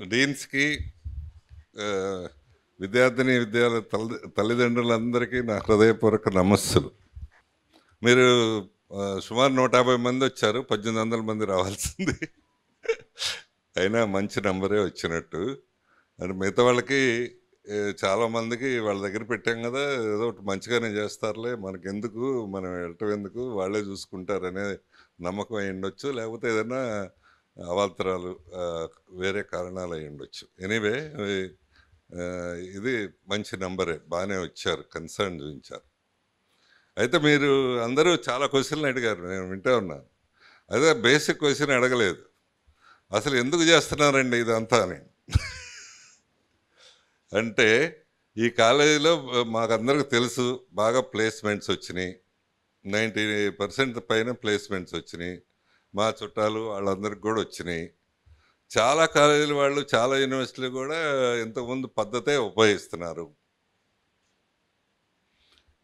డీన్స్కి విద్యార్థిని విద్యార్థి తల్లిదండ్రులందరికీ నా హృదయపూర్వక నమస్సులు. మీరు సుమారు 150 మంది వచ్చారు, 1800 మంది రావాల్సింది. అయినా మంచి నంబరే వచ్చినట్టు. అండ్ మిగతా వాళ్ళకి చాలామందికి వాళ్ళ దగ్గర పెట్టాం కదా, ఏదో ఒకటి మంచిగానే చేస్తారులే, మనకెందుకు, మనం వెళ్ళటం ఎందుకు, వాళ్ళే చూసుకుంటారనే నమ్మకం అయి ఉండొచ్చు, లేకపోతే ఏదైనా అవాంతరాలు వేరే కారణాలు అయి ఉండొచ్చు. ఎనీవే ఇది మంచి నంబరే, బాగానే వచ్చారు, కన్సర్న్ చూపించారు. అయితే మీరు అందరూ చాలా క్వశ్చన్లు అడిగారు, నేను వింటూ ఉన్నాను. అదే బేసిక్ క్వశ్చన్ అడగలేదు, అసలు ఎందుకు చేస్తున్నారండి ఇదంతా అని. అంటే ఈ కాలేజీలో మాకందరికి తెలుసు, బాగా ప్లేస్మెంట్స్ వచ్చినాయి, 90% పైన ప్లేస్మెంట్స్ వచ్చినాయి, మా చుట్టాలు వాళ్ళందరికి కూడా వచ్చినాయి. చాలా కాలేజీల వాళ్ళు, చాలా యూనివర్సిటీలు కూడా ఇంతకుముందు పద్ధతే ఉపయోగిస్తున్నారు.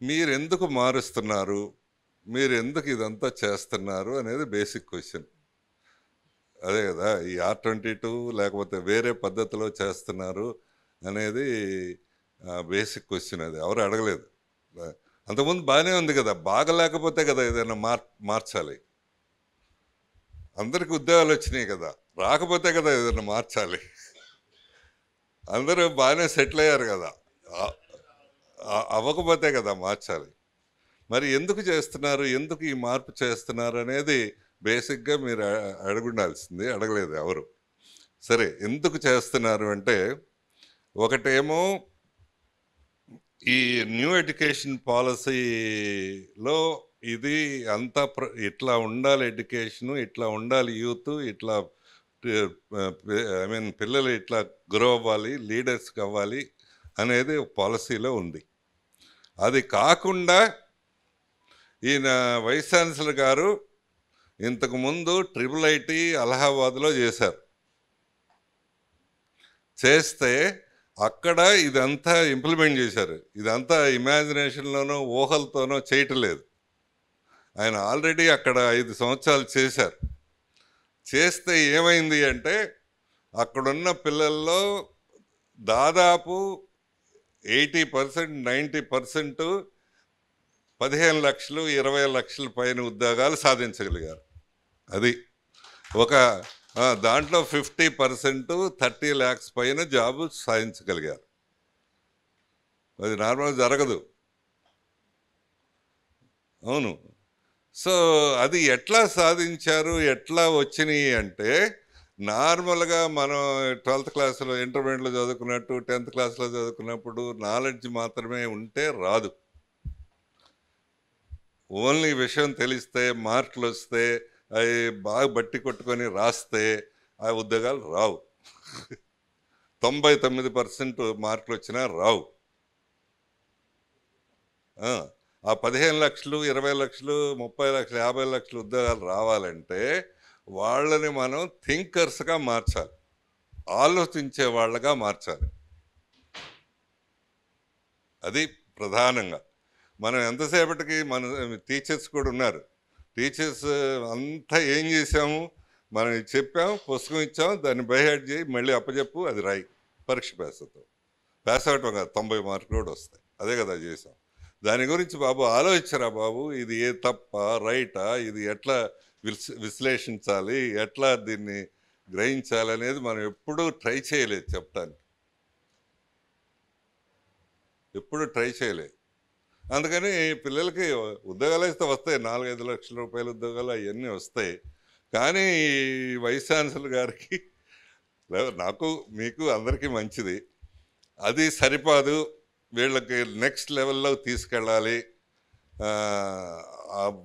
మీరు ఎందుకు మారుస్తున్నారు, మీరు ఎందుకు ఇదంతా చేస్తున్నారు అనేది బేసిక్ క్వశ్చన్. అదే కదా, ఈ R22 లేకపోతే వేరే పద్ధతిలో చేస్తున్నారు అనేది బేసిక్ క్వశ్చన్. అది ఎవరు అడగలేదు. అంతకుముందు బాగానే ఉంది కదా, బాగలేకపోతే కదా ఏదైనా మార్చాలి. అందరికి ఉద్యోగాలు వచ్చినాయి కదా, రాకపోతే కదా ఏదైనా మార్చాలి. అందరూ బాగానే సెటిల్ అయ్యారు కదా, అవ్వకపోతే కదా మార్చాలి. మరి ఎందుకు చేస్తున్నారు, ఎందుకు ఈ మార్పు చేస్తున్నారు అనేది బేసిక్గా మీరు అడుగుండాల్సింది, అడగలేదు ఎవరు. సరే, ఎందుకు చేస్తున్నారు అంటే, ఒకటేమో ఈ న్యూ ఎడ్యుకేషన్ పాలసీలో ఇది అంతా ఇట్లా ఉండాలి, ఎడ్యుకేషను ఇట్లా ఉండాలి, యూత్ ఇట్లా, పిల్లలు ఇట్లా గ్రో అవ్వాలి, లీడర్స్ కావాలి అనేది పాలసీలో ఉంది. అది కాకుండా ఈయన వైస్ ఛాన్సలర్ గారు ఇంతకుముందు IIIT అలహాబాద్లో చేశారు. చేస్తే అక్కడ ఇదంతా ఇంప్లిమెంట్ చేశారు. ఇదంతా ఇమాజినేషన్లోనో ఊహలతోనో చేయటం లేదు. ఆయన ఆల్రెడీ అక్కడ 5 సంవత్సరాలు చేశారు. చేస్తే ఏమైంది అంటే, అక్కడున్న పిల్లల్లో దాదాపు 80%, 90% 15 లక్షలు, 20 లక్షల పైన ఉద్యోగాలు సాధించగలిగారు. అది ఒక దాంట్లో 50% 30 lakhs పైన జాబు సాధించగలిగారు. అది నార్మల్ జరగదు. అవును. సో అది ఎట్లా సాధించారు, ఎట్లా వచ్చినాయి అంటే, నార్మల్గా మనం 12th క్లాస్లో, ఇంటర్మీడియట్లో చదువుకున్నట్టు 10th క్లాస్లో చదువుకున్నప్పుడు నాలెడ్జ్ మాత్రమే ఉంటే రాదు. ఓన్లీ విషయం తెలిస్తే, మార్కులు వస్తే, అవి బాగా బట్టి కొట్టుకొని రాస్తే ఆ ఉద్యోగాలు రావు. 99% మార్కులు వచ్చినా రావు. ఆ 15 లక్షలు, 20 లక్షలు, 30 లక్షలు, 50 లక్షలు ఉద్యోగాలు రావాలంటే వాళ్ళని మనం థింకర్స్గా మార్చాలి, ఆలోచించే వాళ్ళగా మార్చాలి. అది ప్రధానంగా. మనం ఎంతసేపటికి మన టీచర్స్ కూడా ఉన్నారు. టీచర్స్ అంతా ఏం చేసాము, మనం చెప్పాము, పుస్తకం ఇచ్చాము, దాన్ని బైహార్ట్ చేయి, మళ్ళీ అప్పచెప్పు, అది రాయి, పరీక్ష పాస్ అవుతాం. పాస్ అవటం కాదు, 90 మార్కులు కూడా వస్తాయి. అదే కదా చేసాం. దాని గురించి బాబు ఆలోచించరా బాబు, ఇది ఏ తప్ప రైటా, ఇది ఎట్లా విశ్లేషించాలి, ఎట్లా దీన్ని గ్రహించాలి అనేది మనం ఎప్పుడూ ట్రై చేయలేదు చెప్పడానికి, ఎప్పుడు ట్రై చేయలేదు. అందుకని పిల్లలకి ఉద్యోగాలు అయితే వస్తాయి, 4-5 లక్షల రూపాయల ఉద్యోగాలు అవన్నీ వస్తాయి. కానీ వైస్ ఛాన్సలర్ గారికి, నాకు మీకు అందరికీ మంచిది, అది సరిపాదు, వీళ్ళకి నెక్స్ట్ లెవెల్లో తీసుకెళ్ళాలి,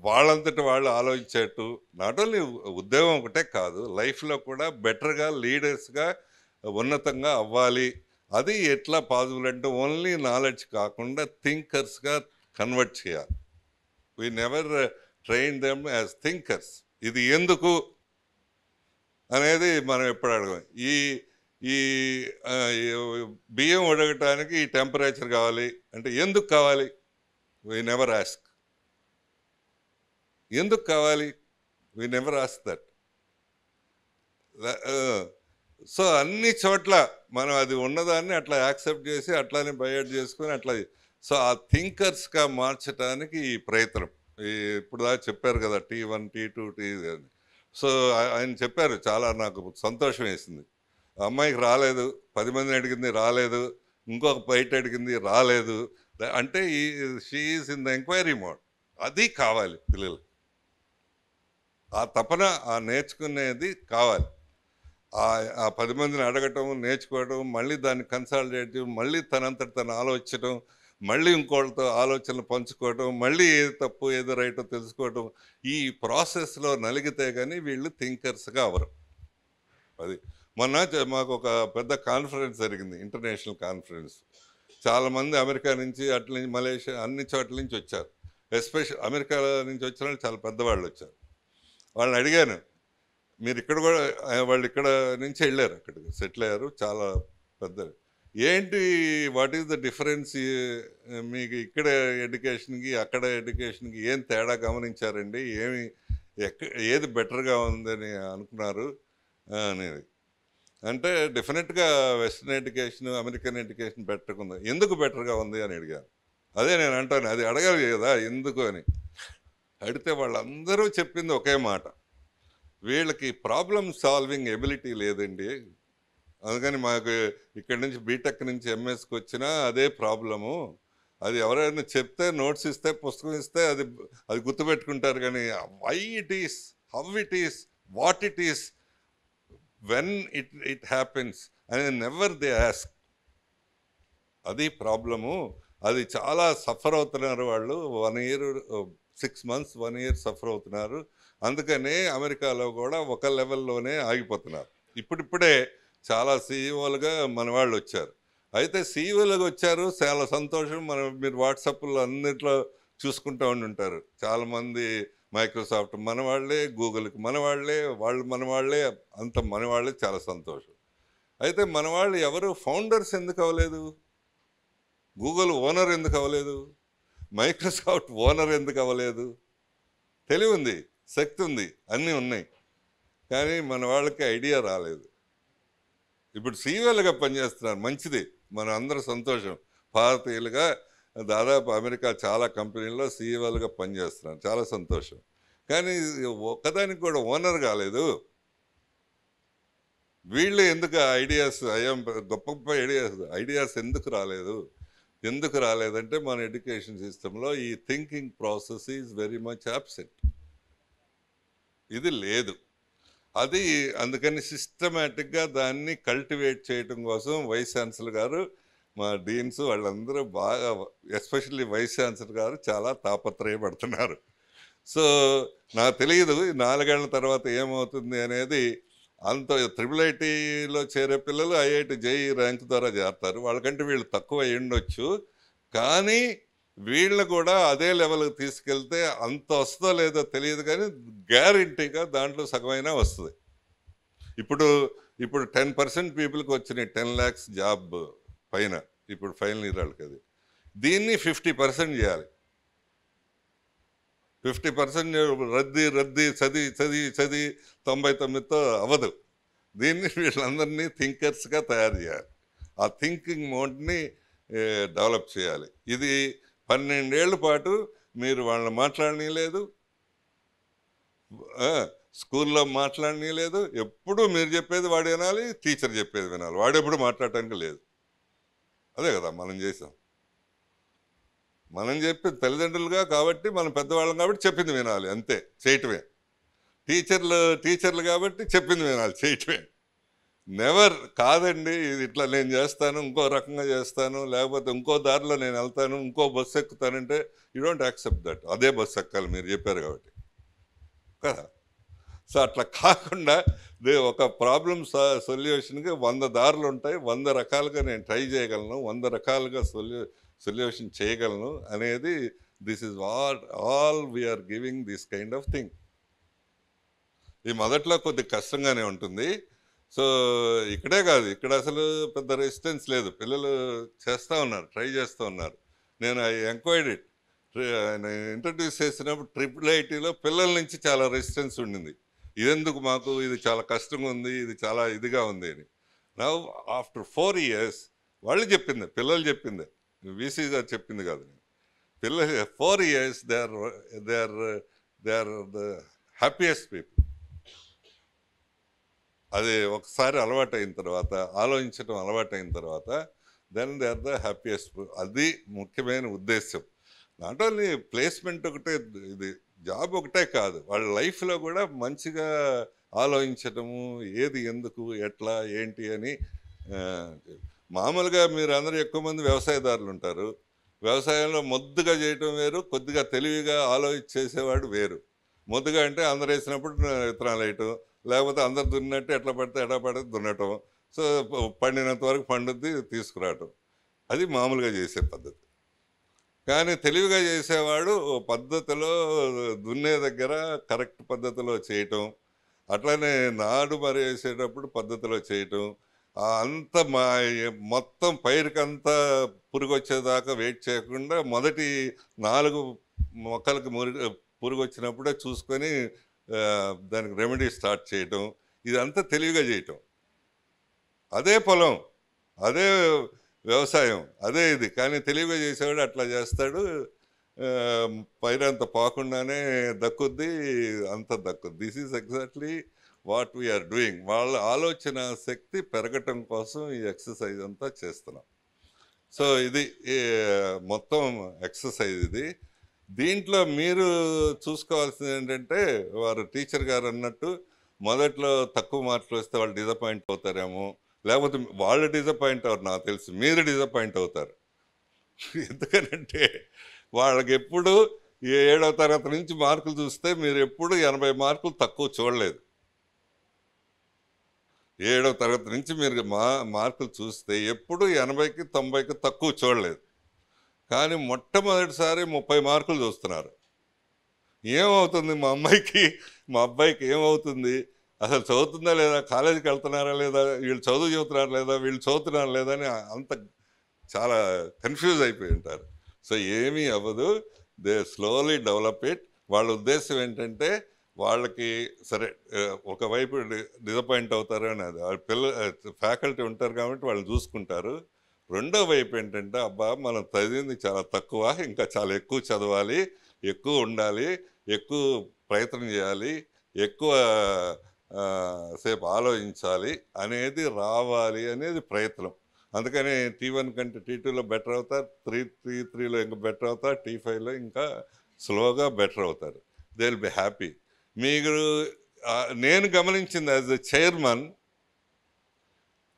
వాళ్ళంతటి వాళ్ళు ఆలోచించేట్టు, నాట్ ఓన్లీ ఉద్యోగం ఒకటే కాదు, లైఫ్లో కూడా బెటర్గా, లీడర్స్గా, ఉన్నతంగా అవ్వాలి. అది ఎట్లా పాసిబుల్ అంటే, ఓన్లీ నాలెడ్జ్ కాకుండా థింకర్స్గా కన్వర్ట్ చేయాలి. We never train them as thinkers. ఇది ఎందుకు అనేది మనం ఎప్పుడు అడగం. ఈ ఈ బియ్యం ఉడకటానికి ఈ టెంపరేచర్ కావాలి అంటే ఎందుకు కావాలి, వీ నెవర్ ఆస్క్. ఎందుకు కావాలి, we never ask that. So అన్ని చోట్ల మనం అది ఉన్నదాన్ని అట్లా యాక్సెప్ట్ చేసి అట్లానే బయట చేసుకొని అట్లా, సో ఆ థింకర్స్గా మార్చడానికి ఈ ప్రయత్నం. ఈ ఇప్పుడు దాకా చెప్పారు కదా T1 T2 టీ అని. సో ఆయన చెప్పారు, చాలా నాకు సంతోషం వేసింది. అమ్మాయికి రాలేదు, 10 మందిని అడిగింది రాలేదు, ఇంకొక బయట అడిగింది రాలేదు, అంటే ఈ she is in the enquiry mode. అది కావాలి పిల్లలు, ఆ తపన, ఆ నేర్చుకునేది కావాలి. ఆ 10 మందిని అడగటం, నేర్చుకోవడం, మళ్ళీ దాన్ని కన్సాలిడేట్ చేయడం, మళ్ళీ తనంతట తను ఆలోచించడం, మళ్ళీ ఇంకోళ్ళతో ఆలోచనలు పంచుకోవడం, మళ్ళీ ఏది తప్పు ఏది రైటో తెలుసుకోవడం, ఈ ప్రాసెస్లో నలిగితే కానీ వీళ్ళు థింకర్స్గా అవరు. అది మొన్న మాకు ఒక పెద్ద కాన్ఫరెన్స్ జరిగింది, ఇంటర్నేషనల్ కాన్ఫరెన్స్. చాలామంది అమెరికా నుంచి, అట్ల నుంచి మలేషియా, అన్ని చోట్ల నుంచి వచ్చారు. ఎస్పెషల్ అమెరికా నుంచి వచ్చిన వాళ్ళు చాలా పెద్దవాళ్ళు వచ్చారు. వాళ్ళని అడిగాను, మీరు ఇక్కడ కూడా, వాళ్ళు ఇక్కడ నుంచి వెళ్ళారు, అక్కడికి సెటిల్ అయ్యారు, చాలా పెద్ద. ఏంటి, వాట్ ఈస్ ద డిఫరెన్స్, మీకు ఇక్కడ ఎడ్యుకేషన్కి అక్కడ ఎడ్యుకేషన్కి ఏం తేడా గమనించారండి, ఏది బెటర్గా ఉందని అనుకున్నారు అనేది. అంటే డెఫినెట్గా వెస్ట్రన్ ఎడ్యుకేషన్, అమెరికన్ ఎడ్యుకేషన్ బెటర్గా ఉంది. ఎందుకు బెటర్గా ఉంది అని అడిగాను. అదే నేను అంటాను, అది అడగాలి కదా ఎందుకు అని. అడిగితే వాళ్ళందరూ చెప్పింది ఒకే మాట, వీళ్ళకి ప్రాబ్లమ్ సాల్వింగ్ ఎబిలిటీ లేదండి, అందుకని మాకు ఇక్కడి నుంచి బీటెక్ నుంచి ఎంఎస్కి వచ్చినా అదే ప్రాబ్లము. అది ఎవరైనా చెప్తే, నోట్స్ ఇస్తే, పుస్తకం ఇస్తే అది అది గుర్తుపెట్టుకుంటారు, కానీ why it is, how it is, what it is, when it happens అని నెవర్ దే ఆస్క్. అది ప్రాబ్లము. అది చాలా సఫర్ అవుతున్నారు వాళ్ళు. 1 ఇయర్ 6 months 1 year సఫర్ అవుతున్నారు. అందుకనే అమెరికాలో కూడా ఒక లెవెల్లోనే ఆగిపోతున్నారు. ఇప్పుడిప్పుడే చాలా సీఈఓలుగా మన వాళ్ళు వచ్చారు. అయితే సీఈఓలుగా వచ్చారు, చాలా సంతోషం. మీరు వాట్సాప్లో అన్నిట్లో చూసుకుంటూ ఉండుంటారు, చాలామంది మైక్రోసాఫ్ట్ మన వాళ్ళే, గూగుల్కి మన వాళ్ళే, వాళ్ళు మన వాళ్ళే, అంత మన వాళ్ళే, చాలా సంతోషం. అయితే మన వాళ్ళు ఎవరు ఫౌండర్స్ ఎందుకు అవ్వలేదు? గూగుల్ ఓనర్ ఎందుకు అవ్వలేదు? మైక్రోసాఫ్ట్ ఓనర్ ఎందుకు అవ్వలేదు? తెలివి ఉంది, శక్తి ఉంది, అన్నీ ఉన్నాయి, కానీ మన వాళ్ళకి ఐడియా రాలేదు. ఇప్పుడు సీఈఓలుగా పనిచేస్తున్నారు, మంచిది, మన అందరూ సంతోషం. భారతీయులుగా దాదాపు అమెరికా చాలా కంపెనీల్లో సీఈఓలుగా పనిచేస్తున్నారు, చాలా సంతోషం. కానీ ఒక్కదానికి కూడా ఓనర్ కాలేదు. వీళ్ళు ఎందుకు ఐడియాస్, గొప్ప గొప్ప ఐడియాస్ ఎందుకు రాలేదు? ఎందుకు రాలేదంటే మన ఎడ్యుకేషన్ సిస్టంలో ఈ thinking process is very much absent. ఇది లేదు. అది అందుకని సిస్టమేటిక్గా దాన్ని కల్టివేట్ చేయడం కోసం వైస్ ఛాన్సలర్ గారు, మా డీన్స్ వాళ్ళందరూ బాగా, ఎస్పెషల్లీ వైస్ ఛాన్సలర్ గారు చాలా తాపత్రయపడుతున్నారు. సో నాకు తెలియదు 4 ఏళ్ల తర్వాత ఏమవుతుంది అనేది. అంత IIITలో చేరే పిల్లలు IIT JEE ర్యాంక్ ద్వారా చేరుతారు, వాళ్ళకంటే వీళ్ళు తక్కువ ఉండొచ్చు, కానీ వీళ్ళు కూడా అదే లెవెల్కి తీసుకెళ్తే అంత వస్తుందో లేదో తెలియదు, కానీ గ్యారంటీగా దాంట్లో సగమైనా వస్తుంది. ఇప్పుడు 10% పీపుల్కి వచ్చినాయి 10 lakhs జాబ్ పైన, ఇప్పుడు ఫైనల్ ఇయర్ వాళ్ళకి. అది దీన్ని 50% చేయాలి. 50% రద్దీ చదివి 99తో అవ్వదు. దీన్ని వీళ్ళందరినీ థింకర్స్గా తయారు చేయాలి, ఆ థింకింగ్ మోడ్ని డెవలప్ చేయాలి. ఇది 12 ఏళ్ల పాటు మీరు వాళ్ళని మాట్లాడనీయలేదు, స్కూల్లో మాట్లాడనీయలేదు. ఎప్పుడు మీరు చెప్పేది వాడు వినాలి, టీచర్ చెప్పేది వినాలి, వాడెప్పుడు మాట్లాడటానికి లేదు. అదే కదా మనం చేసాం. మనం చెప్పింది తల్లిదండ్రులుగా కాబట్టి, మనం పెద్దవాళ్ళం కాబట్టి చెప్పింది వినాలి, అంతే, చేయటమే. టీచర్లు కాబట్టి చెప్పింది వినాలి, చేయటమే. నెవర్ కాదండి, ఇది ఇట్లా నేను చేస్తాను, ఇంకో రకంగా చేస్తాను, లేకపోతే ఇంకో దారిలో నేను వెళ్తాను, ఇంకో బస్సు ఎక్కుతానంటే యూ డోంట్ యాక్సెప్ట్ దట్. అదే బస్సు ఎక్కాలి మీరు చెప్పారు కాబట్టి కదా. సో అట్లా కాకుండా ఒక ప్రాబ్లమ్ సొల్యూషన్కి 100 దారులు ఉంటాయి, 100 రకాలుగా నేను ట్రై చేయగలను, 100 రకాలుగా సొల్యూషన్ చేయగలను అనేది. This is all we are giving this kind of thing. ఈ మొదట్లో కొద్ది కష్టంగానే ఉంటుంది. సో ఇక్కడే కాదు, ఇక్కడ అసలు పెద్ద రెసిస్టెన్స్ లేదు, పిల్లలు చేస్తూ ఉన్నారు, ట్రై చేస్తూ ఉన్నారు. నేను ఎంక్వైర్డ్ ఇట్, ఆయన ఇంట్రడ్యూస్ చేసినప్పుడు IIITలో పిల్లల నుంచి చాలా రెసిస్టెన్స్ ఉండింది. ఇదెందుకు మాకు, ఇది చాలా కష్టంగా ఉంది, ఇది చాలా ఇదిగా ఉంది అని. నవ్ ఆఫ్టర్ 4 years వాళ్ళు చెప్పింది, పిల్లలు చెప్పింది, వీసీ గారు చెప్పింది కాదు. పిల్లలు 4 years they are the happiest people. అది ఒకసారి అలవాటైన తర్వాత, ఆలోచించడం అలవాటైన తర్వాత then they are the happiest. అది ముఖ్యమైన ఉద్దేశం. నాట్ ఓన్లీ ప్లేస్మెంట్ ఒకటే, ఇది జాబ్ ఒకటే కాదు, వాళ్ళ లైఫ్లో కూడా మంచిగా ఆలోచించటము, ఏది ఎందుకు ఎట్లా ఏంటి అని. మామూలుగా మీరు అందరూ ఎక్కువ మంది వ్యవసాయదారులు ఉంటారు. వ్యవసాయంలో మొద్దుగా చేయటం వేరు, కొద్దిగా తెలివిగా ఆలోచించేసేవాడు వేరు. మొద్దుగా అంటే అందరు వేసినప్పుడు విత్తనాలు వేయటం, లేకపోతే అందరు దున్నట్టు ఎట్లా పడితే దున్నటం, సో పండినంత వరకు పండుద్ది తీసుకురావటం, అది మామూలుగా చేసే పద్ధతి. కానీ తెలివిగా చేసేవాడు పద్ధతిలో దున్నే దగ్గర కరెక్ట్ పద్ధతిలో చేయటం, అట్లనే నాడు మరి వేసేటప్పుడు పద్ధతిలో చేయటం, అంత మొత్తం పైరుకంతా పురుగు వచ్చేదాకా వెయిట్ చేయకుండా మొదటి 4 మొక్కలకి పురుగు వచ్చినప్పుడే చూసుకొని దానికి రెమెడీ స్టార్ట్ చేయటం, ఇదంతా తెలివిగా చేయటం. అదే పొలం, అదే వ్యవసాయం, అదే ఇది. కానీ తెలివిగా చేసేవాడు అట్లా చేస్తాడు, పైరంత పోకుండానే దక్కుద్ది, అంత దక్కుద్ది. This is exactly what we are doing. వాళ్ళ ఆలోచన శక్తి పెరగటం కోసం ఈ ఎక్సర్సైజ్ అంతా చేస్తున్నాం. సో ఇది మొత్తం ఎక్సర్సైజ్ ఇది. దీంట్లో మీరు చూసుకోవాల్సింది ఏంటంటే, వారు టీచర్ గారు అన్నట్టు మొదట్లో తక్కువ మార్కులు వస్తే వాళ్ళు డిసప్పాయింట్ అవుతారేమో, లేకపోతే వాళ్ళు డిసప్పాయింట్ అవ్వరు, నాకు తెలుసు మీరు డిసప్పాయింట్ అవుతారు. ఎందుకనంటే వాళ్ళకి ఎప్పుడు 7వ తరగతి నుంచి మార్కులు చూస్తే మీరు ఎప్పుడు 80 మార్కులు తక్కువ చూడలేదు. 7వ తరగతి నుంచి మీరు మార్కులు చూస్తే ఎప్పుడు 80కి 90కి తక్కువ చూడలేదు. కానీ మొట్టమొదటిసారి 30 మార్కులు చూస్తున్నారు. ఏమవుతుంది మా అబ్బాయికి ఏమవుతుంది, అసలు చదువుతుందా లేదా, కాలేజీకి వెళ్తున్నారా లేదా, వీళ్ళు చదువు చదువుతున్నారా లేదా, వీళ్ళు చదువుతున్నారా లేదా అని అంత చాలా కన్ఫ్యూజ్ అయిపోయి ఉంటారు. సో ఏమీ అవ్వదు, దే స్లోలీ డెవలప్ ఇట్. వాళ్ళ ఉద్దేశం ఏంటంటే వాళ్ళకి సరే ఒకవైపు డిసప్పాయింట్ అవుతారు అని, అది ఫ్యాకల్టీ ఉంటారు కాబట్టి వాళ్ళు చూసుకుంటారు. రెండో వైపు ఏంటంటే, అబ్బా మనం చదివింది చాలా తక్కువ, ఇంకా చాలా ఎక్కువ చదవాలి, ఎక్కువ ఉండాలి, ఎక్కువ ప్రయత్నం చేయాలి, ఎక్కువ సేపు ఆలోచించాలి అనేది రావాలి అనేది ప్రయత్నం. అందుకని T1 కంటే T2లో బెటర్ అవుతారు, 3లో ఇంకా బెటర్ అవుతారు, T5లో ఇంకా స్లోగా బెటర్ అవుతారు. They will be happy. మీరు నేను గమనించింది యాజ్ ఎ చైర్మన్,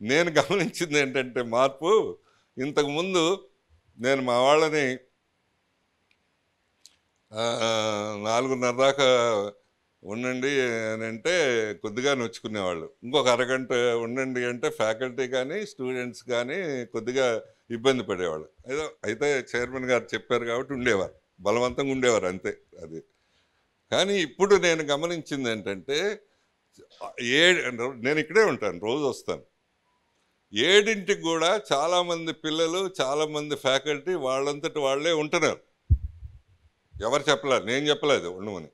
నేను గమనించింది ఏంటంటే మార్పు, ఇంతకుముందు నేను మా వాళ్ళని 4:30 దాకా ఉండండి అని అంటే కొద్దిగా నొచ్చుకునేవాళ్ళు. ఇంకొక అరగంట ఉండండి అంటే ఫ్యాకల్టీ కానీ స్టూడెంట్స్ కానీ కొద్దిగా ఇబ్బంది పడేవాళ్ళు. అయితే చైర్మన్ గారు చెప్పారు కాబట్టి ఉండేవారు, బలవంతంగా ఉండేవారు అంతే. అది కానీ ఇప్పుడు నేను గమనించింది ఏంటంటే, నేను ఇక్కడే ఉంటాను, రోజు వస్తాను, 7ంటికి కూడా చాలామంది పిల్లలు, చాలామంది ఫ్యాకల్టీ వాళ్ళంతటి వాళ్ళే ఉంటున్నారు. ఎవరు చెప్పలేదు, నేను చెప్పలేదు ఉండమని,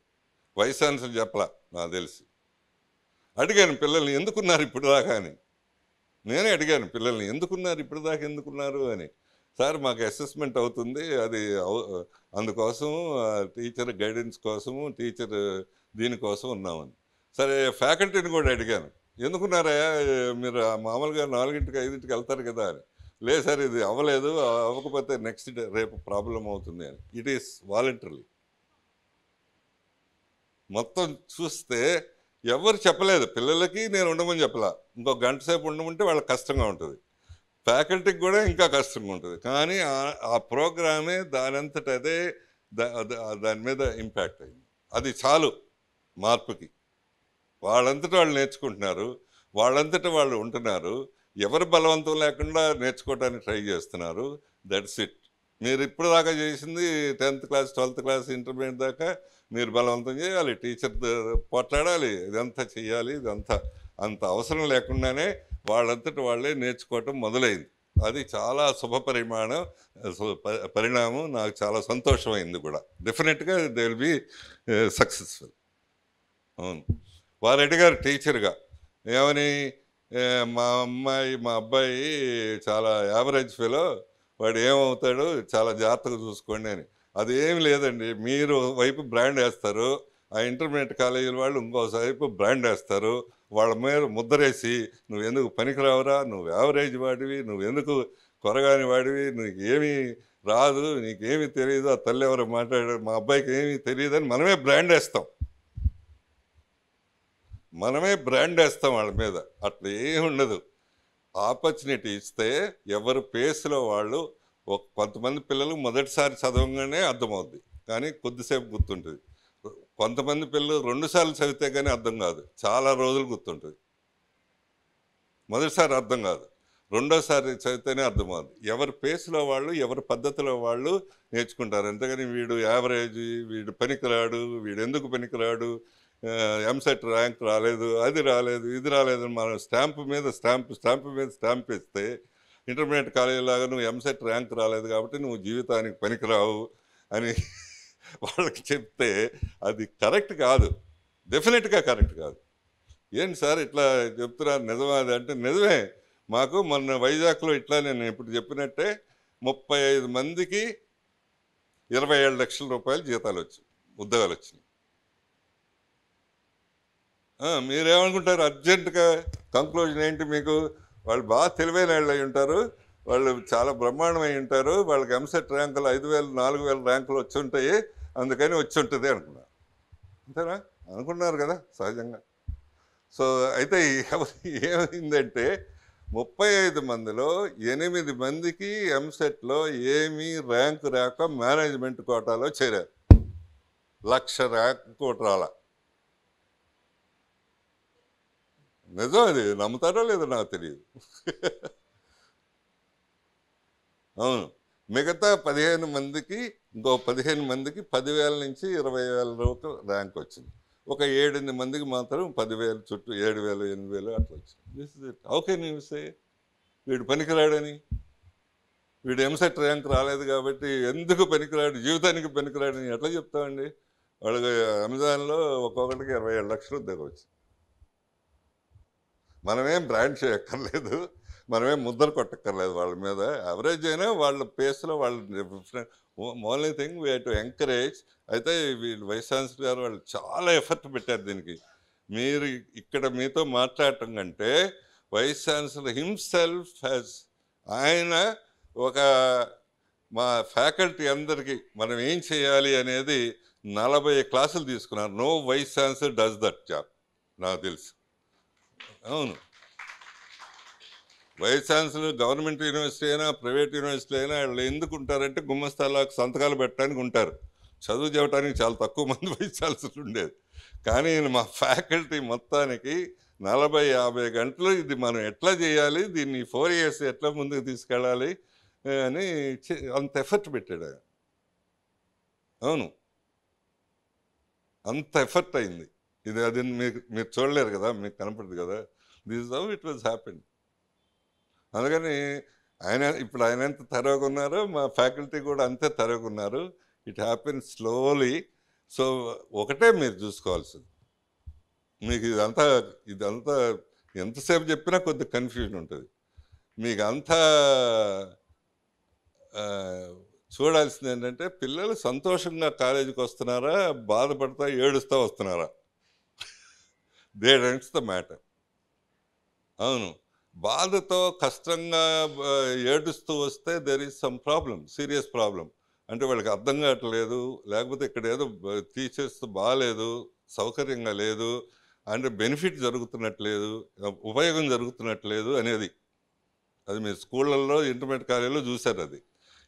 వైస్ ఛాన్సలర్ చెప్పలా నాకు తెలిసి. అడిగాను పిల్లల్ని ఎందుకున్నారు ఇప్పుడు దాకా అని, నేనే అడిగాను పిల్లల్ని ఎందుకున్నారు ఇప్పుడు దాకా ఎందుకున్నారు అని. సార్ మాకు అసెస్మెంట్ అవుతుంది, అది అందుకోసం టీచర్ గైడెన్స్ కోసము, టీచర్ దీనికోసం ఉన్నామని. సరే ఫ్యాకల్టీని కూడా అడిగాను, ఎందుకున్నారా మీరు మామూలుగా 4ంటికి 5ంటికి వెళ్తారు కదా అని. లేదు సార్ ఇది అవ్వలేదు, అవ్వకపోతే నెక్స్ట్ డే రేపు ప్రాబ్లం అవుతుంది అని. It is voluntary. మొత్తం చూస్తే ఎవరు చెప్పలేదు, పిల్లలకి నేను ఉండమని చెప్పలా, ఇంకో గంట సేపు ఉండమంటే వాళ్ళకి కష్టంగా ఉంటుంది, ఫ్యాకల్టీకి కూడా ఇంకా కష్టంగా ఉంటుంది. కానీ ఆ ప్రోగ్రామే దానంతట అదే దాని మీద ఇంపాక్ట్ అయింది. అది చాలు మార్పుకి. వాళ్ళంతటా వాళ్ళు నేర్చుకుంటున్నారు, వాళ్ళంతటా వాళ్ళు ఉంటున్నారు, ఎవరు బలవంతం లేకుండా నేర్చుకోవడానికి ట్రై చేస్తున్నారు. That's it. మీరు ఇప్పుడు దాకా చేసింది 10th class 12th class intermediate దాకా మీరు బలవంతం చేయాలి, టీచర్ పోట్లాడాలి, ఇదంతా చేయాలి, ఇదంతా అంత అవసరం లేకుండానే వాళ్ళంతటి వాళ్ళే నేర్చుకోవటం మొదలైంది. అది చాలా పరిణామం. నాకు చాలా సంతోషమైంది కూడా. డెఫినెట్గా దే విల్ బి సక్సెస్ఫుల్. అవును, వారు అడిగారు టీచర్గా ఏమని, మా అబ్బాయి చాలా యావరేజ్ ఫెలో, వాడు ఏమవుతాడు చాలా జాగ్రత్తగా చూసుకోండి అని. అదేం లేదండి. మీరు వైపు బ్రాండ్ వేస్తారు, ఆ ఇంటర్మీడియట్ కాలేజీల వాళ్ళు ఇంకోవైపు బ్రాండ్ వేస్తారు. వాళ్ళ మీద ముద్రేసి నువ్వెందుకు పనికిరావురా, నువ్వు యావరేజ్ వాడివి, నువ్వెందుకు కొరగాని వాడివి, నీకేమీ రాదు, నీకేమీ తెలియదు, ఆ తల్లి ఎవరో మాట్లాడారు, మా అబ్బాయికి ఏమీ తెలియదని మనమే బ్రాండ్ వేస్తాం. వాళ్ళ మీద. అట్లా ఏమి ఉండదు. ఆపర్చునిటీ ఇస్తే ఎవరి పేస్లో వాళ్ళు, కొంతమంది పిల్లలు మొదటిసారి చదవగానే అర్థమవుద్ది, కానీ కొద్దిసేపు గుర్తుంటుంది. కొంతమంది పిల్లలు 2 సార్లు చదివితే కానీ అర్థం కాదు, చాలా రోజులు గుర్తుంటుంది. మొదటిసారి అర్థం కాదు, రెండోసారి చదివితేనే అర్థమవుద్ది. ఎవరి పేస్లో వాళ్ళు, ఎవరి పద్ధతిలో వాళ్ళు నేర్చుకుంటారు. అంతేగాని వీడు యావరేజ్, వీడు పనికిరాడు, వీడు ఎందుకు పనికిరాడు, ఎంసెట్ ర్యాంక్ రాలేదు, అది రాలేదు, ఇది రాలేదు, మనం స్టాంపు మీద స్టాంప్ ఇస్తే, ఇంటర్మీడియట్ కాలేజీ లాగా నువ్వు ఎంసెట్ ర్యాంక్ రాలేదు కాబట్టి నువ్వు జీవితానికి పనికిరావు అని వాళ్ళకి చెప్తే అది కరెక్ట్ కాదు, డెఫినెట్గా కరెక్ట్ కాదు. ఏంటి సార్ ఇట్లా చెప్తున్నారు, నిజమా అది అంటే నిజమే. మాకు మొన్న వైజాగ్లో ఇట్లా నేను ఇప్పుడు చెప్పినట్టే 35 మందికి 27 లక్షల రూపాయలు జీతాలు వచ్చాయి, ఉద్యోగాలు వచ్చినాయి. మీరేమనుకుంటారు? అర్జెంటుగా కంక్లూజన్ ఏంటి మీకు? వాళ్ళు బాగా తెలివైన వాళ్ళు అయి ఉంటారు, వాళ్ళు చాలా బ్రహ్మాండమై ఉంటారు, వాళ్ళకి ఎంసెట్ ర్యాంకులు 5,000 4,000 ర్యాంకులు వచ్చి ఉంటాయి, అందుకని వచ్చి ఉంటుంది అనుకున్నారు. అంతేనా? అనుకున్నారు కదా సహజంగా. సో అయితే ఏమైందంటే 35 మందిలో 8 మందికి ఎంసెట్లో ఏమీ ర్యాంకు రాక మేనేజ్మెంట్ కోటాలో చేరారు. 1,00,000 ర్యాంక్ కోట రాల. నిజం, అది నమ్ముతారో లేదో నాకు తెలియదు. అవును. మిగతా 15 మందికి, ఇంకో 15 మందికి 10,000 నుంచి 20,000 రూపాయలు ర్యాంక్ వచ్చింది. ఒక 7 మందికి మాత్రం 10,000 చుట్టూ 7,000 8,000 అట్లా వచ్చింది. This is it. How can you say వీడు పనికిరాడని? వీడు ఎంసెట్ ర్యాంక్ రాలేదు కాబట్టి ఎందుకు పనికిరాడు, జీవితానికి పనికిరాడని ఎట్లా చెప్తామండి? వాళ్ళకి అమెజాన్లో ఒక్కొక్కటికి 27 లక్షలు దిగవచ్చు. మనమేం బ్రాండ్ చేయక్కర్లేదు, మనమేం ముద్ర కొట్టక్కర్లేదు వాళ్ళ మీద. యావరేజ్ అయినా వాళ్ళ పేస్లో వాళ్ళు only thing we have to encourage. అయితే వీళ్ళు వైస్ ఛాన్సలర్ గారు వాళ్ళు చాలా ఎఫర్ట్ పెట్టారు దీనికి. మీరు ఇక్కడ మీతో మాట్లాడటం కంటే వైస్ ఛాన్సలర్ హిమ్సెల్ఫ్ హ్యాస్, ఆయన ఒక మా ఫ్యాకల్టీ అందరికీ మనం ఏం చేయాలి అనేది 40 క్లాసులు తీసుకున్నారు. No vice chancellor does that job, నాకు తెలుసు. అవును, వైస్ ఛాన్సలర్ గవర్నమెంట్ యూనివర్సిటీ అయినా ప్రైవేట్ యూనివర్సిటీ అయినా వాళ్ళు ఎందుకు ఉంటారంటే గుమ్మస్తాలకు సంతకాలు పెట్టడానికి ఉంటారు. చదువు చెప్పడానికి చాలా తక్కువ మంది వైస్ ఛాన్సలర్ ఉండేది. కానీ మా ఫ్యాకల్టీ మొత్తానికి 40-50 గంటలు ఇది మనం ఎట్లా చేయాలి, దీన్ని 4 years ఎట్లా ముందుకు తీసుకెళ్ళాలి అని అంత ఎఫర్ట్ పెట్టాడు ఆయన. అవును, అంత ఎఫర్ట్ అయింది. ఇది అది మీరు చూడలేరు కదా, మీకు కనపడదు కదా. This is how it was happen. అందుకని ఇప్పుడు ఆయన ఎంత తరవుగా ఉన్నారో మా ఫ్యాకల్టీ కూడా అంతే తరవుగా ఉన్నారు. It happen slowly. సో ఒకటే మీరు చూసుకోవాల్సింది, మీకు ఇదంతా ఎంతసేపు చెప్పినా కొద్ది కన్ఫ్యూజన్ ఉంటుంది. మీకు అంతా చూడాల్సింది ఏంటంటే పిల్లలు సంతోషంగా కాలేజీకి వస్తున్నారా, బాధపడతా ఏడుస్తూ వస్తున్నారా? దేట్స్ ద మ్యాటర్. అవును, బాధతో కష్టంగా ఏడుస్తూ వస్తే there is some problem, serious problem. అంటే వాళ్ళకి అర్థం కావట్లేదు, లేకపోతే ఇక్కడ ఏదో టీచర్స్ బాగాలేదు, సౌకర్యంగా లేదు, అంటే బెనిఫిట్ జరుగుతున్నట్లేదు, ఉపయోగం జరుగుతున్నట్లేదు అనేది. అది మీరు స్కూళ్ళల్లో ఇంటర్మీడియట్ కాలేజీలో చూశారు. అది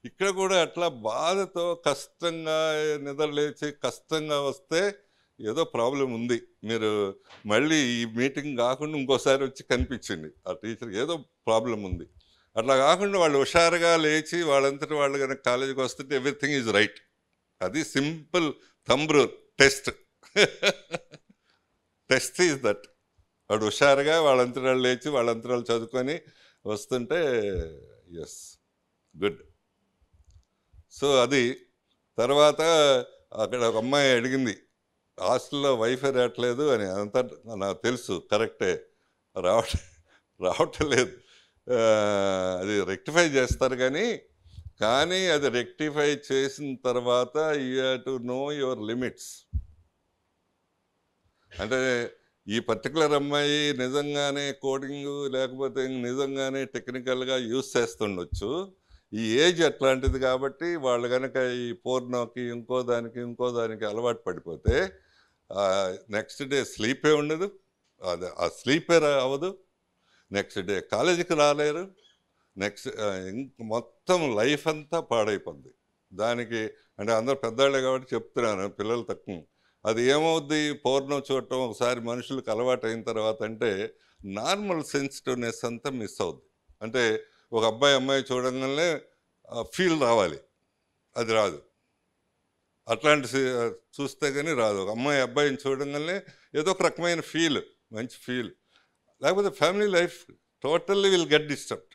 ఇక్కడ కూడా అట్లా బాధతో కష్టంగా నిద్రలేచి కష్టంగా వస్తే ఏదో ప్రాబ్లం ఉంది. మీరు మళ్ళీ ఈ మీటింగ్ కాకుండా ఇంకోసారి వచ్చి కనిపించింది ఆ టీచర్, ఏదో ప్రాబ్లం ఉంది. అట్లా కాకుండా వాళ్ళు హుషారుగా లేచి వాళ్ళంతటి వాళ్ళు కనుక కాలేజీకి వస్తుంటే ఎవ్రీథింగ్ ఈజ్ రైట్. అది simple thumb rule test. Test is that. వాడు హుషారుగా వాళ్ళంతటి వాళ్ళు లేచి వాళ్ళంతటి వాళ్ళు చదువుకొని వస్తుంటే ఎస్, గుడ్. సో అది తర్వాత అక్కడ ఒక అమ్మాయి అడిగింది, హాస్టల్లో వైఫై రావట్లేదు అని. అంతా నాకు తెలుసు, కరెక్టే, రావటం లేదు. అది రెక్టిఫై చేస్తారు కానీ అది రెక్టిఫై చేసిన తర్వాత you have to know your limits. అంటే ఈ పర్టికులర్ అమ్మాయి నిజంగానే కోడింగు లేకపోతే నిజంగానే టెక్నికల్గా యూస్ చేస్తుండొచ్చు. ఈ ఏజ్ అట్లాంటిది కాబట్టి వాళ్ళు కనుక ఈ పోర్నోకి ఇంకో దానికి అలవాటు పడిపోతే నెక్స్ట్ డే స్లీపే ఉండదు, అది ఆ స్లీపే అవ్వదు, నెక్స్ట్ డే కాలేజీకి రాలేరు, నెక్స్ట్ మొత్తం లైఫ్ అంతా పాడైపోద్ది. దానికి అంటే అందరు పెద్దవాళ్ళే కాబట్టి చెప్తున్నాను, పిల్లలు తక్కువ. అది ఏమవుద్ది, పోర్నో చూడటం ఒకసారి మనుషులకు అలవాటు అయిన తర్వాత అంటే నార్మల్ సెన్సిటివ్నెస్ అంతా మిస్ అవుద్ది. అంటే ఒక అమ్మాయి చూడంగానే ఫీల్ రావాలి, అది రాదు. అట్లాంటి చూస్తే కానీ రాదు. ఒక అబ్బాయిని చూడంగానే ఏదో ఒక రకమైన ఫీల్, మంచి ఫీల్, లేకపోతే family life totally will get disturbed.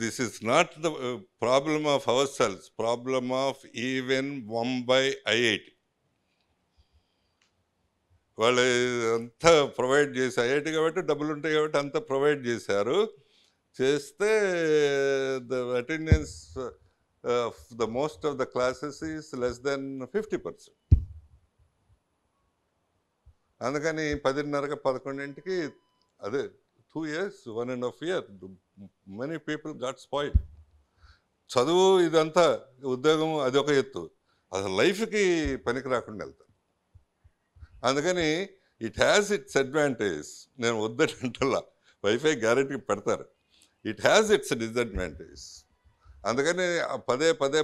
This is not the problem of ourselves, problem of even Mumbai IIT. వాళ్ళు అంతా ప్రొవైడ్ చేసి, ఐఐటి కాబట్టి డబ్బులు ఉంటాయి కాబట్టి అంతా ప్రొవైడ్ చేస్తే the attendance the most of the classes is less than 50%. అందుకని 10:30 11కి అదే 2 years, 1.5 year, many people got spoiled. చదువు ఇదంతా ఉద్యోగం అది ఒక ఎత్తు, అసలు లైఫ్కి పనికి రాకుండా వెళ్తారు. అందుకని ఇట్ హ్యాస్ ఇట్స్ అడ్వాంటేజ్. నేను వద్దటంటల్లా, వైఫై గ్యారెంటీ పెడతారు, ఇట్ హ్యాస్ ఇట్స్ డిసడ్వాంటేజ్. అందుకని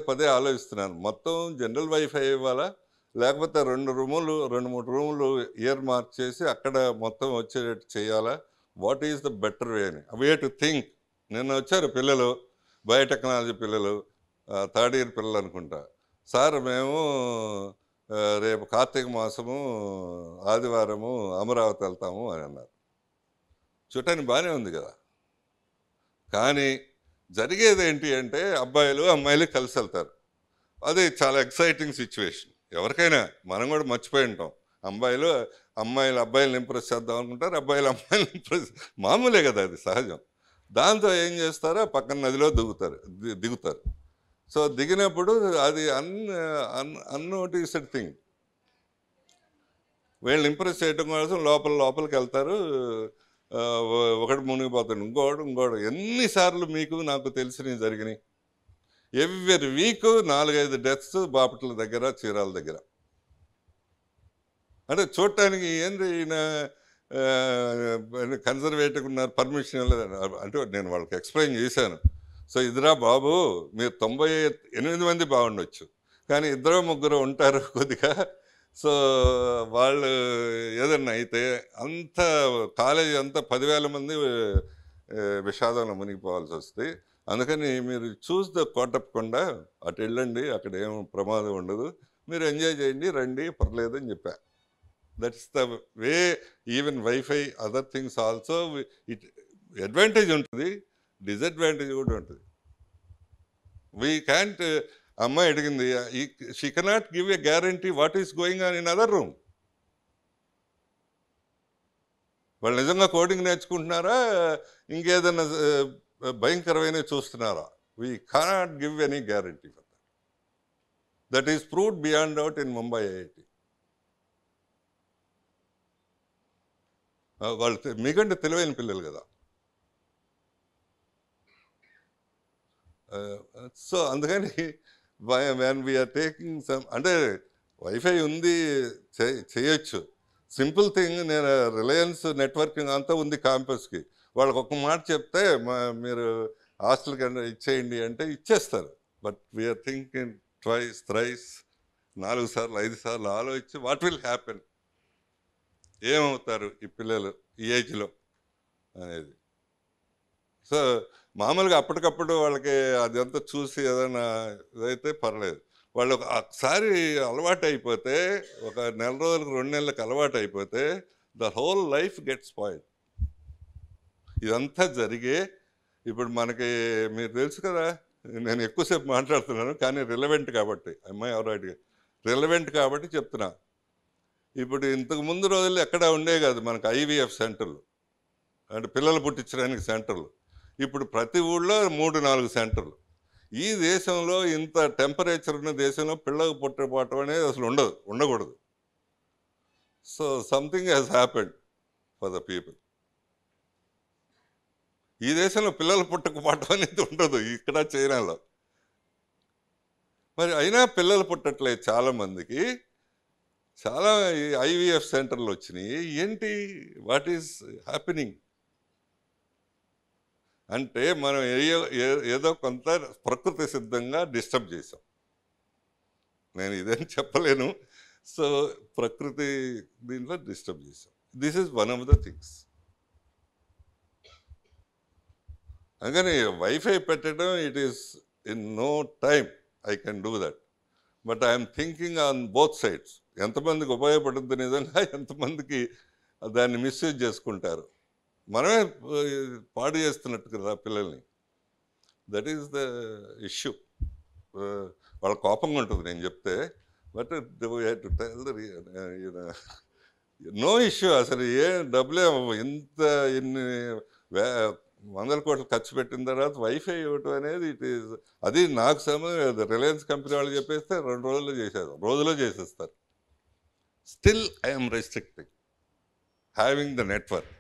పదే ఆలోచిస్తున్నాను, మొత్తం జనరల్ వైఫై ఇవ్వాలా లేకపోతే 2-3 రూములు ఇయర్ మార్క్ చేసి అక్కడ మొత్తం వచ్చేటట్టు చేయాలా, what is the better way అని వే టు థింక్. నిన్న వచ్చారు పిల్లలు, బయోటెక్నాలజీ పిల్లలు, 3rd year పిల్లలు అనుకుంటా. సార్ మేము రేపు కార్తీక మాసము ఆదివారము అమరావతి వెళ్తాము అని అన్నారు. చూడటానికి బాగానే ఉంది కదా, కానీ జరిగేది ఏంటి అంటే అబ్బాయిలు అమ్మాయిలు కలిసి వెళ్తారు. అది చాలా ఎక్సైటింగ్ సిచ్యువేషన్. ఎవరికైనా, మనం కూడా మర్చిపోయి ఉంటాం, అబ్బాయిలను ఇంప్రెస్ చేద్దాం అనుకుంటారు, అమ్మాయిలను ఇంప్రెస్, మామూలే కదా, అది సహజం. దాంతో ఏం చేస్తారో పక్కన నదిలో దిగుతారు. సో దిగినప్పుడు అది అన్నోటిస్డ్ థింగ్. వీళ్ళని ఇంప్రెస్ చేయడం కోసం లోపలికి వెళ్తారు. ఒకటి మునిగిపోతాడు, ఇంకోడు. ఎన్నిసార్లు మీకు నాకు తెలిసినవి జరిగినాయి. ఎవ్రీ వీక్ 4-5 డెత్స్ బాపట్ల దగ్గర, చీరాల దగ్గర. అంటే చూడటానికి ఏంటి ఈయన కన్జర్వేటివ్ ఉన్నారు, పర్మిషన్ ఇవ్వలేదు అంటే నేను వాళ్ళకి ఎక్స్ప్లెయిన్ చేశాను. సో ఇదిరా బాబు, మీరు 98 మంది బాగుండొచ్చు, కానీ 2-3 ఉంటారు కొద్దిగా. సో వాళ్ళు ఏదన్నా అయితే అంత కాలేజీ అంతా 10,000 మంది విషాదంలో మునిగిపోవాల్సి వస్తుంది. అందుకని మీరు కొట్టకుండా అటు వెళ్ళండి, అక్కడ ఏం ప్రమాదం ఉండదు, మీరు ఎంజాయ్ చేయండి, రండి, పర్లేదు అని చెప్పా. That's the way. Even wifi, other things also it advantage ఉంటుంది, డిసడ్వాంటేజ్ కూడా ఉంటుంది. We can't. అమ్మాయి అడిగింది, she cannot give a guarantee what is going on in other room. వాళ్ళు నిజంగా కోడింగ్ నేర్చుకుంటున్నారా, ఇంకేదన్నా భయంకరమైన చూస్తున్నారా? We cannot give any guarantee for that. That is proved beyond out in Mumbai IIT. వాళ్ళు మీకంటే తెలివైన పిల్లలు కదా. సో అందుకని వెన్ వీఆర్ టేకింగ్ సమ్, అంటే వైఫై ఉంది, చేయొచ్చు, సింపుల్ థింగ్. నేను రిలయన్స్ నెట్వర్కింగ్ అంతా ఉంది క్యాంపస్కి, వాళ్ళకి ఒక మాట చెప్తే మీరు హాస్టల్కి ఇచ్చేయండి అంటే ఇచ్చేస్తారు. But we are thinking twice, thrice, 4 సార్లు 5 సార్లు ఆలోచించి వాట్ విల్ హ్యాపెన్, ఏమవుతారు ఈ పిల్లలు ఈ ఏజ్లో అనేది. సో మామూలుగా అప్పటికప్పుడు వాళ్ళకి అదంతా చూసి ఏదైనా ఇదైతే పర్లేదు. వాళ్ళు ఒకసారి అలవాటు అయిపోతే, ఒక 1 నెల రోజులకు 2 నెలలకు అలవాటు అయిపోతే the whole life gets spoiled. ఇదంతా జరిగే ఇప్పుడు మనకి మీరు తెలుసు కదా, నేను ఎక్కువసేపు మాట్లాడుతున్నాను కానీ రిలవెంట్ కాబట్టి, అమ్మాయి ఎవరైనా రిలవెంట్ కాబట్టి చెప్తున్నా. ఇప్పుడు ఇంతకు ముందు రోజుల్లో ఎక్కడ ఉండే కాదు మనకు ఐవీఎఫ్ సెంటర్లు. అంటే పిల్లలు పుట్టించడానికి సెంటర్లు. ఇప్పుడు ప్రతి ఊళ్ళో 3, 4 సెంటర్లు. ఈ దేశంలో ఇంత టెంపరేచర్ ఉన్న దేశంలో పిల్లలు పుట్టపోవటం అనేది అసలు ఉండకూడదు. So something has happened for the people. ఈ దేశంలో పిల్లలు పుట్టకపోవటం అనేది ఉండదు ఇక్కడ చైనాలో. మరి అయినా పిల్లలు పుట్టట్లేదు చాలామందికి. చాలా ఐవీఎఫ్ సెంటర్లు వచ్చినాయి. ఏంటి, వాట్ ఈస్ హ్యాపెనింగ్? అంటే మనం ఏదో కొంత ప్రకృతి సిద్ధంగా డిస్టర్బ్ చేసాం. నేను ఇదేం చెప్పలేను. సో ప్రకృతి దీంట్లో డిస్టర్బ్ చేసాం. This is one of the things. అందుకని వైఫై పెట్టడం, it is in no time I can do that. But I'm thinking on both sides. ఎంతమందికి ఉపయోగపడుద్ది నిజంగా, ఎంతమందికి దాన్ని మిస్యూజ్ చేసుకుంటారు. మనమే పాడు చేస్తున్నట్టు కదా పిల్లల్ని. That is the issue. వాళ్ళ కోపంగా ఉంటుంది నేను చెప్తే. But no issue. అసలు ఏ డబ్బులే ఎన్ని వందల కోట్లు ఖర్చు పెట్టిన తర్వాత వైఫై ఇవ్వటం అనేది ఇట్ ఈస్, అది నాకు సంబంధం. రిలయన్స్ కంపెనీ వాళ్ళు చెప్పేస్తే 2 రోజుల్లో చేసేది, రోజులో చేసేస్తారు. Still I'm restricting having the network.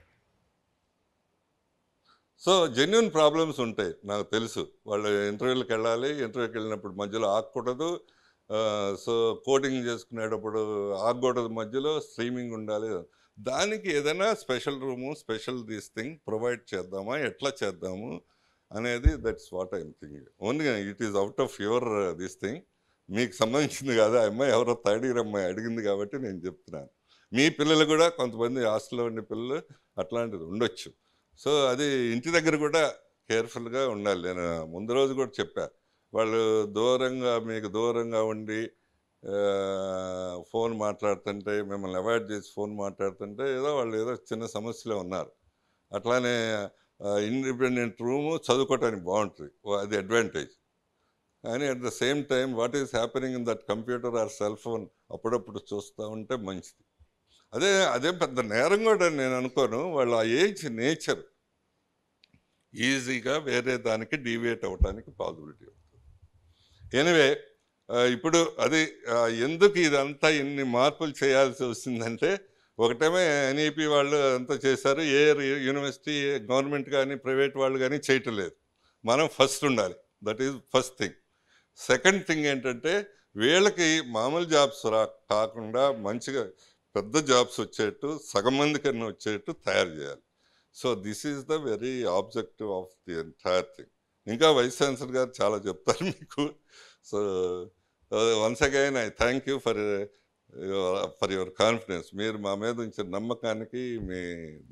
So genuine problems ఉంటాయి, నాకు తెలుసు. వాళ్ళు ఇంటర్వ్యూలకు వెళ్ళాలి, ఇంటర్వ్యూకి వెళ్ళినప్పుడు మధ్యలో ఆగకూడదు. సో కోడింగ్ చేసుకునేటప్పుడు ఆగకూడదు, మధ్యలో స్ట్రీమింగ్ ఉండాలి. దానికి ఏదైనా special room, special this thing provide చేద్దామా, ఎట్లా చేద్దాము అనేది, that's what I'm thinking. Only it is out of your this thing. మీకు సంబంధించింది కాదు. ఆ అమ్మాయి ఎవరో థర్డ్ ఇయర్ అమ్మాయి అడిగింది కాబట్టి నేను చెప్తున్నాను. మీ పిల్లలు కూడా కొంతమంది హాస్టల్లో ఉండే పిల్లలు అట్లాంటిది ఉండొచ్చు. సో అది ఇంటి దగ్గర కూడా కేర్ఫుల్గా ఉండాలి. నేను ముందు రోజు కూడా చెప్పా, వాళ్ళు మీకు దూరంగా ఉండి ఫోన్ మాట్లాడుతుంటే, మిమ్మల్ని అవాయిడ్ చేసి ఫోన్ మాట్లాడుతుంటే వాళ్ళు ఏదో చిన్న సమస్యలో ఉన్నారు. అట్లానే ఇండిపెండెంట్ రూము చదువుకోవటానికి బాగుంటుంది, అది అడ్వాంటేజ్. కానీ at the same time what is happening in that computer are cell phone అప్పుడప్పుడు చూస్తూ ఉంటే మంచిది. అదే పెద్ద నేరం కూడా నేను అనుకోను. వాళ్ళు ఆ ఏజ్ నేచర్ ఈజీగా వేరే దానికి డీవియేట్ అవ్వటానికి పాసిబిలిటీ ఉంటుంది. ఎనివే, ఇప్పుడు అది ఎందుకు ఇదంతా ఇన్ని మార్పులు చేయాల్సి వస్తుందంటే, ఒకటేమో ఎన్ఈపి వాళ్ళు అంతా చేశారు, ఏ యూనివర్సిటీ గవర్నమెంట్ కానీ ప్రైవేట్ వాళ్ళు కానీ చేయటం లేదు. మనం ఫస్ట్ ఉండాలి, that is first thing. Second thing ఏంటంటే, వీళ్ళకి మామూలు జాబ్స్ కాకుండా మంచిగా పెద్ద జాబ్స్ వచ్చేట్టు, సగం మంది కన్నా వచ్చేట్టు తయారు చేయాలి. So this is the very objective of the entire thing. ఇంకా వైస్ ఛాన్సలర్ గారు చాలా చెప్తారు మీకు. So once again I thank you for your confidence. మీరు మా మీద ఉంచిన నమ్మకానికి, మీ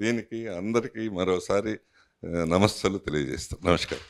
దీనికి అందరికీ మరోసారి నమస్తలు తెలియజేస్తాను. నమస్కారం.